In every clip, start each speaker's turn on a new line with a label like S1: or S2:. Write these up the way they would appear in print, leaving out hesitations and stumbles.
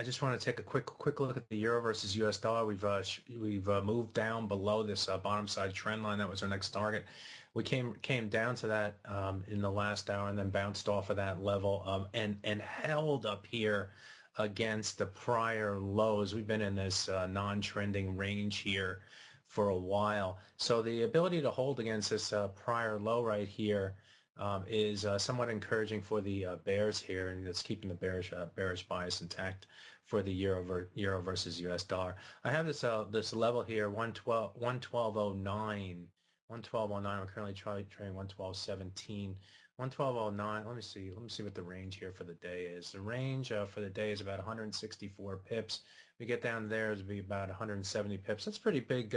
S1: I just want to take a quick look at the euro versus U.S. dollar. We've moved down below this bottom side trend line. That was our next target. We came down to that in the last hour and then bounced off of that level and held up here against the prior lows. We've been in this non-trending range here for a while. So the ability to hold against this prior low right here is somewhat encouraging for the bears here, and it's keeping the bearish bias intact for the euro versus U.S. dollar. I have this level here, 112.09. 112.09. I'm currently trading 112.17. 112.09. Let me see what the range here for the day is. The range for the day is about 164 pips. We get down there, it'll be about 170 pips. That's pretty big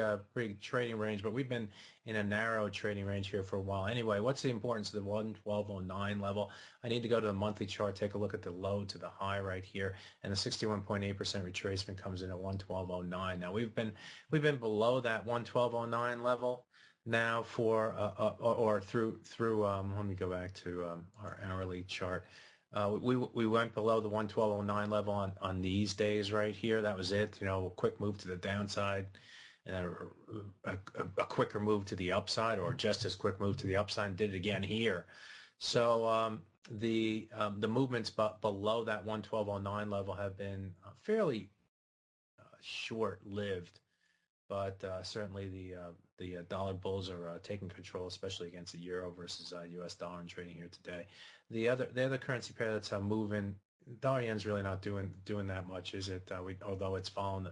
S1: trading range, but we've been in a narrow trading range here for a while. Anyway, what's the importance of the 112.09 level? I need to go to the monthly chart, take a look at the low to the high right here, and the 61.8% retracement comes in at 112.09. Now we've been below that 112.09 level now for or through let me go back to our hourly chart. We went below the 112.09 level on these days right here. That was it. You know, a quick move to the downside, and a quicker move to the upside, or just as quick move to the upside, and did it again here. So the movements below that 112.09 level have been fairly short-lived, but certainly the dollar bulls are taking control, especially against the euro versus U.S. dollar and trading here today. The other currency pair that's moving, dollar yen's really not doing that much, is it? Although it's following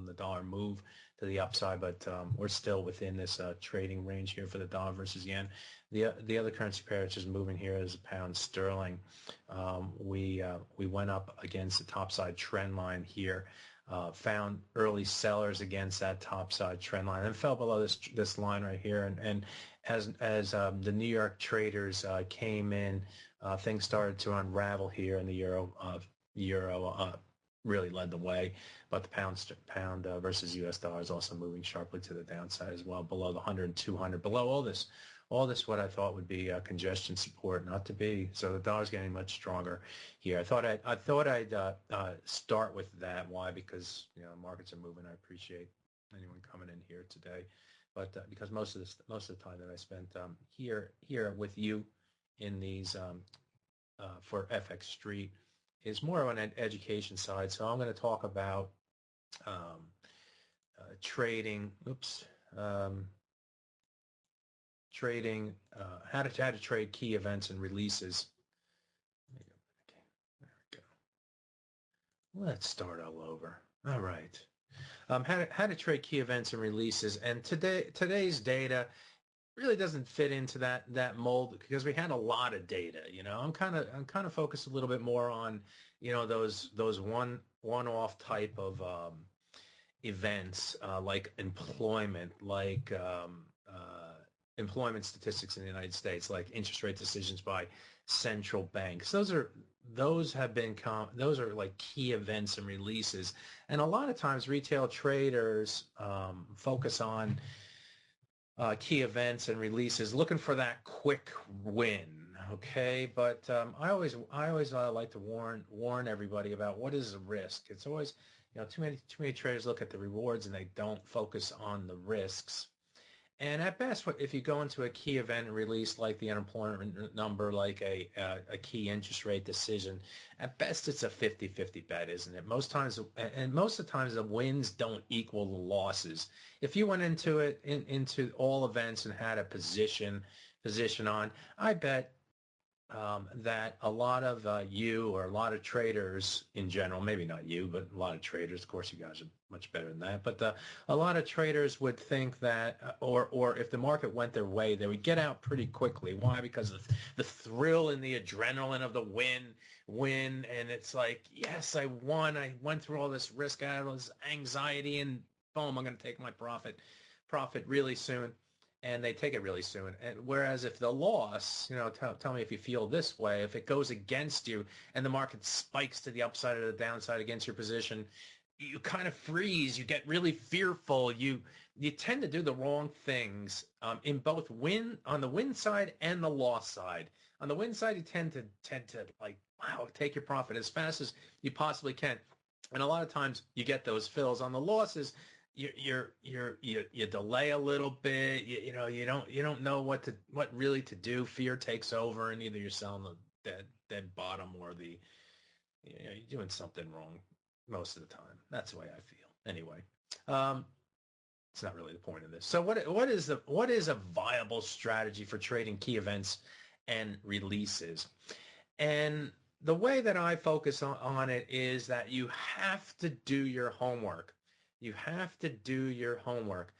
S1: the dollar move to the upside, but we're still within this trading range here for the dollar versus yen. The other currency pair that's just moving here is pound sterling. We went up against the topside trend line here. Found early sellers against that topside trend line and fell below this line right here. And as the New York traders came in, things started to unravel here, and the euro really led the way. But the pound versus U.S. dollar is also moving sharply to the downside as well, below the 100 and 200, below all this what I thought would be congestion support, not to be. So the dollar's getting much stronger here. I thought I'd start with that. Why? Because markets are moving. I appreciate anyone coming in here today, but because most of the time that I spent here with you in these for FXStreet is more on an education side. So I'm going to talk about trading. Trading, how to trade key events and releases. Okay, there we go. Let's start all over. All right. How to trade key events and releases. And today's data really doesn't fit into that mold because we had a lot of data. I'm kind of focused a little bit more on those one-off type of events like employment, like employment statistics in the United States, like interest rate decisions by central banks. Those are like key events and releases. And a lot of times retail traders focus on key events and releases, looking for that quick win. Okay, but I always like to warn everybody about what is the risk. It's always too many traders look at the rewards and they don't focus on the risks. And at best, if you go into a key event and release like the unemployment number, like a key interest rate decision, at best it's a 50-50 bet, isn't it? Most of the times the wins don't equal the losses. If you went into it into all events and had a position on, I bet that a lot of you, or a lot of traders in general, maybe not you, but a lot of traders, of course you guys are much better than that, but a lot of traders would think that, or if the market went their way, they would get out pretty quickly. Why? Because of the thrill and the adrenaline of the win, and it's like, yes, I won. I went through all this risk, out of this anxiety, and boom, I'm going to take my profit really soon. And they take it really soon. And whereas if the loss, tell me if you feel this way, if it goes against you and the market spikes to the upside or the downside against your position, you kind of freeze. You get really fearful. You tend to do the wrong things in both on the win side and the loss side. On the win side, you tend to like, wow, take your profit as fast as you possibly can. And a lot of times you get those fills. On the losses, you delay a little bit. You don't know what really to do. Fear takes over, and either you're selling the dead bottom, or you're doing something wrong most of the time. That's the way I feel. Anyway, it's not really the point of this. So what is a viable strategy for trading key events and releases? And the way that I focus on it is that you have to do your homework. You have to do your homework.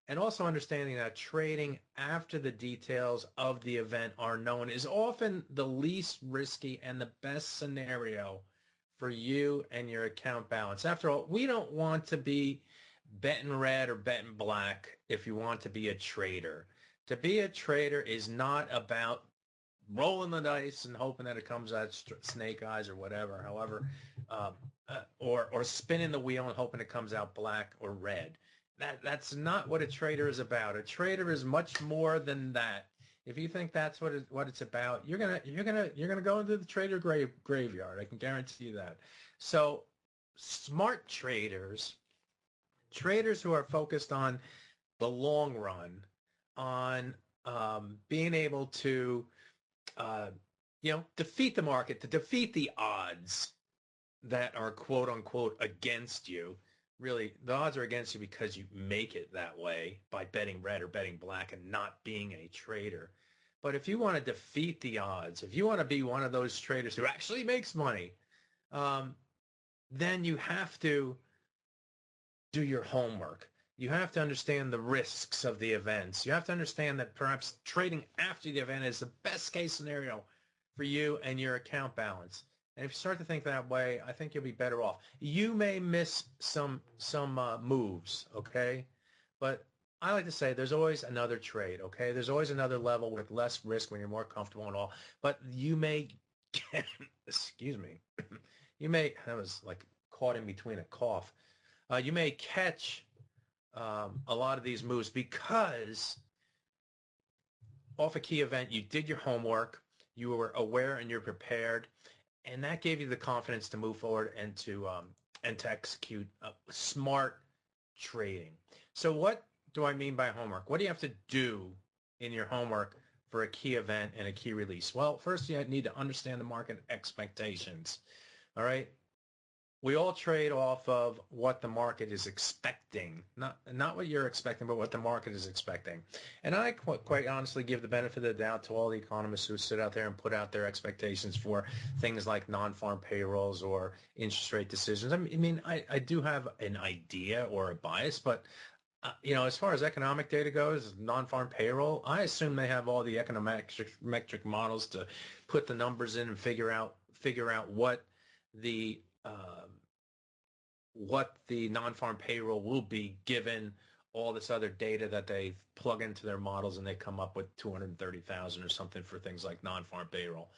S1: And also understanding that trading after the details of the event are known is often the least risky and the best scenario for you and your account balance. After all, we don't want to be betting red or betting black if you want to be a trader. To be a trader is not about rolling the dice and hoping that it comes out snake eyes or whatever, however, or spinning the wheel and hoping it comes out black or red. That's not what a trader is about. A trader is much more than that. If you think that's what it's about, you're gonna go into the trader graveyard. I can guarantee you that. So smart traders who are focused on the long run, on being able to defeat the market, to defeat the odds that are quote unquote against you. Really, the odds are against you because you make it that way by betting red or betting black and not being a trader. But if you want to defeat the odds, if you want to be one of those traders who actually makes money, then you have to do your homework. You have to understand the risks of the events. You have to understand that perhaps trading after the event is the best case scenario for you and your account balance. And if you start to think that way, I think you'll be better off. You may miss some moves, okay? But I like to say there's always another trade, okay? There's always another level with less risk when you're more comfortable and all. But you may get, excuse me, that was like caught in between a cough. You may catch a lot of these moves because off a key event, you did your homework, you were aware and you're prepared, and that gave you the confidence to move forward and to execute smart trading. So what do I mean by homework? What do you have to do in your homework for a key event and a key release? Well, first you need to understand the market expectations. All right. We all trade off of what the market is expecting, not what you're expecting, but what the market is expecting. And I quite honestly give the benefit of the doubt to all the economists who sit out there and put out their expectations for things like non-farm payrolls or interest rate decisions. I mean, I do have an idea or a bias, but as far as economic data goes, non-farm payroll, I assume they have all the econometric models to put the numbers in and figure out what the non-farm payroll will be given all this other data that they plug into their models, and they come up with 230,000 or something for things like non-farm payroll.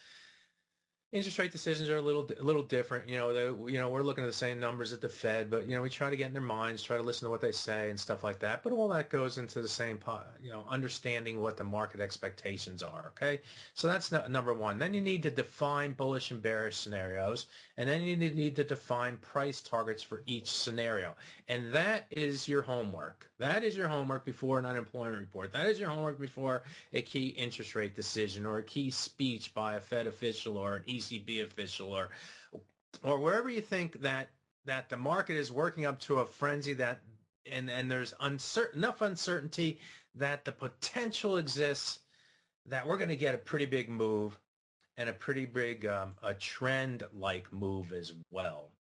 S1: Interest rate decisions are a little different. We're looking at the same numbers at the Fed, but we try to get in their minds, try to listen to what they say and stuff like that. But all that goes into the same pot, understanding what the market expectations are. Okay, so that's number one. Then you need to define bullish and bearish scenarios, and then you need to define price targets for each scenario. And that is your homework. That is your homework before an unemployment report. That is your homework before a key interest rate decision or a key speech by a Fed official or an ECB official or wherever you think that the market is working up to a frenzy and there's enough uncertainty that the potential exists that we're going to get a pretty big move and a pretty big a trend-like move as well.